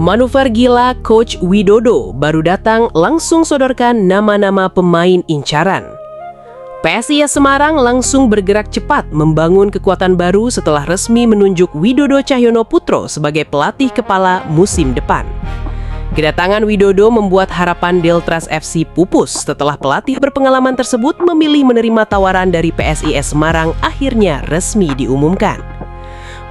Manuver gila Coach Widodo baru datang langsung sodorkan nama-nama pemain incaran. PSIS Semarang langsung bergerak cepat membangun kekuatan baru setelah resmi menunjuk Widodo Cahyono Putro sebagai pelatih kepala musim depan. Kedatangan Widodo membuat harapan Deltras FC pupus setelah pelatih berpengalaman tersebut memilih menerima tawaran dari PSIS Semarang akhirnya resmi diumumkan.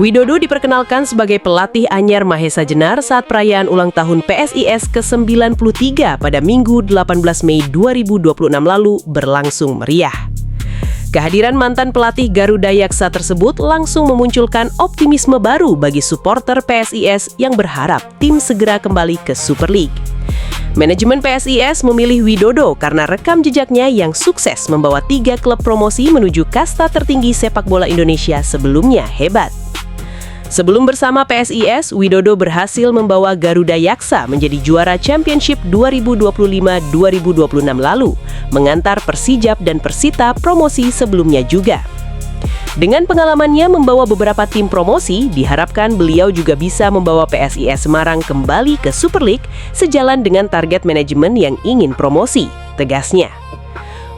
Widodo diperkenalkan sebagai pelatih anyar Mahesa Jenar saat perayaan ulang tahun PSIS ke-93 pada Minggu 18 Mei 2026 lalu berlangsung meriah. Kehadiran mantan pelatih Garuda Yaksa tersebut langsung memunculkan optimisme baru bagi supporter PSIS yang berharap tim segera kembali ke Super League. Manajemen PSIS memilih Widodo karena rekam jejaknya yang sukses membawa 3 klub promosi menuju kasta tertinggi sepak bola Indonesia sebelumnya hebat. Sebelum bersama PSIS, Widodo berhasil membawa Garuda Yaksa menjadi juara Championship 2025-2026 lalu, mengantar Persijap dan Persita promosi sebelumnya juga. Dengan pengalamannya membawa beberapa tim promosi, diharapkan beliau juga bisa membawa PSIS Semarang kembali ke Super League sejalan dengan target manajemen yang ingin promosi, tegasnya.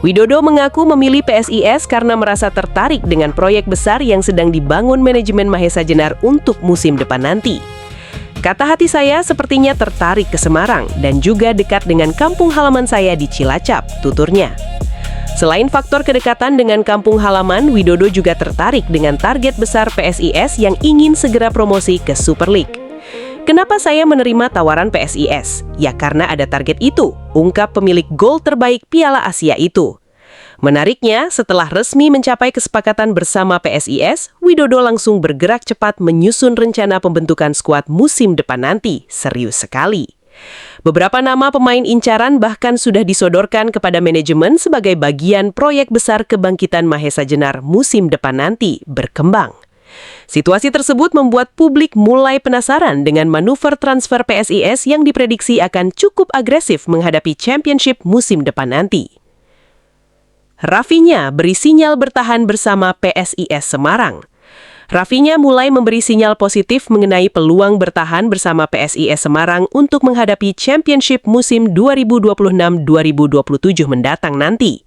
Widodo mengaku memilih PSIS karena merasa tertarik dengan proyek besar yang sedang dibangun manajemen Mahesa Jenar untuk musim depan nanti. Kata hati saya sepertinya tertarik ke Semarang dan juga dekat dengan kampung halaman saya di Cilacap, tuturnya. Selain faktor kedekatan dengan kampung halaman, Widodo juga tertarik dengan target besar PSIS yang ingin segera promosi ke Super League. Kenapa saya menerima tawaran PSIS? Ya karena ada target itu, ungkap pemilik gol terbaik Piala Asia itu. Menariknya, setelah resmi mencapai kesepakatan bersama PSIS, Widodo langsung bergerak cepat menyusun rencana pembentukan skuad musim depan nanti. Serius sekali. Beberapa nama pemain incaran bahkan sudah disodorkan kepada manajemen sebagai bagian proyek besar kebangkitan Mahesa Jenar musim depan nanti berkembang. Situasi tersebut membuat publik mulai penasaran dengan manuver transfer PSIS yang diprediksi akan cukup agresif menghadapi Championship musim depan nanti. Rafinya beri sinyal bertahan bersama PSIS Semarang. Rafinya mulai memberi sinyal positif mengenai peluang bertahan bersama PSIS Semarang untuk menghadapi Championship musim 2026-2027 mendatang nanti.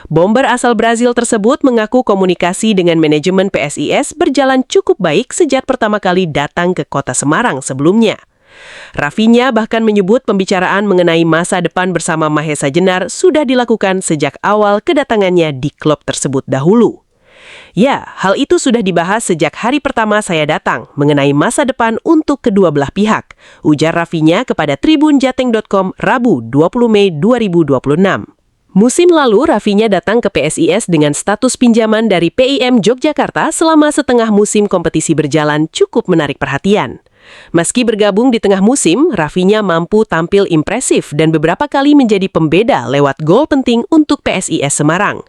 Bomber asal Brazil tersebut mengaku komunikasi dengan manajemen PSIS berjalan cukup baik sejak pertama kali datang ke kota Semarang sebelumnya. Rafinya bahkan menyebut pembicaraan mengenai masa depan bersama Mahesa Jenar sudah dilakukan sejak awal kedatangannya di klub tersebut dahulu. Ya, hal itu sudah dibahas sejak hari pertama saya datang mengenai masa depan untuk kedua belah pihak, ujar Rafinya kepada tribunjateng.com Rabu 20 Mei 2026. Musim lalu, Rafinya datang ke PSIS dengan status pinjaman dari PIM Yogyakarta selama setengah musim kompetisi berjalan cukup menarik perhatian. Meski bergabung di tengah musim, Rafinya mampu tampil impresif dan beberapa kali menjadi pembeda lewat gol penting untuk PSIS Semarang.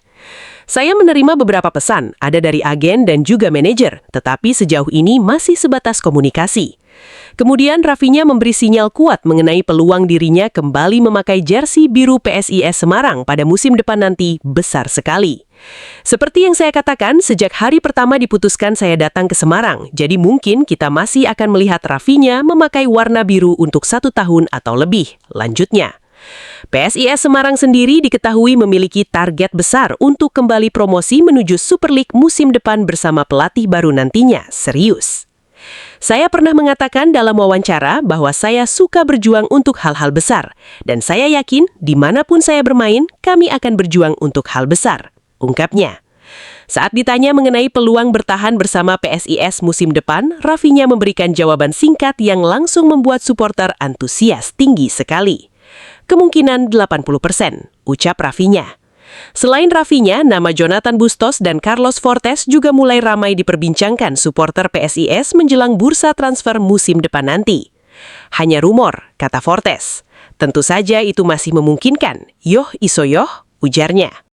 Saya menerima beberapa pesan, ada dari agen dan juga manajer, tetapi sejauh ini masih sebatas komunikasi. Kemudian Rafinya memberi sinyal kuat mengenai peluang dirinya kembali memakai jersey biru PSIS Semarang pada musim depan nanti besar sekali. Seperti yang saya katakan, sejak hari pertama diputuskan saya datang ke Semarang, jadi mungkin kita masih akan melihat Rafinya memakai warna biru untuk 1 tahun atau lebih, lanjutnya. PSIS Semarang sendiri diketahui memiliki target besar untuk kembali promosi menuju Super League musim depan bersama pelatih baru nantinya, serius. Saya pernah mengatakan dalam wawancara bahwa saya suka berjuang untuk hal-hal besar, dan saya yakin dimanapun saya bermain, kami akan berjuang untuk hal besar, ungkapnya. Saat ditanya mengenai peluang bertahan bersama PSIS musim depan, Rafinya memberikan jawaban singkat yang langsung membuat supporter antusias tinggi sekali. Kemungkinan 80%, ucap Rafinya. Selain Rafinya, nama Jonathan Bustos dan Carlos Fortes juga mulai ramai diperbincangkan supporter PSIS menjelang bursa transfer musim depan nanti. Hanya rumor, kata Fortes. Tentu saja itu masih memungkinkan. Yoh iso yoh, ujarnya.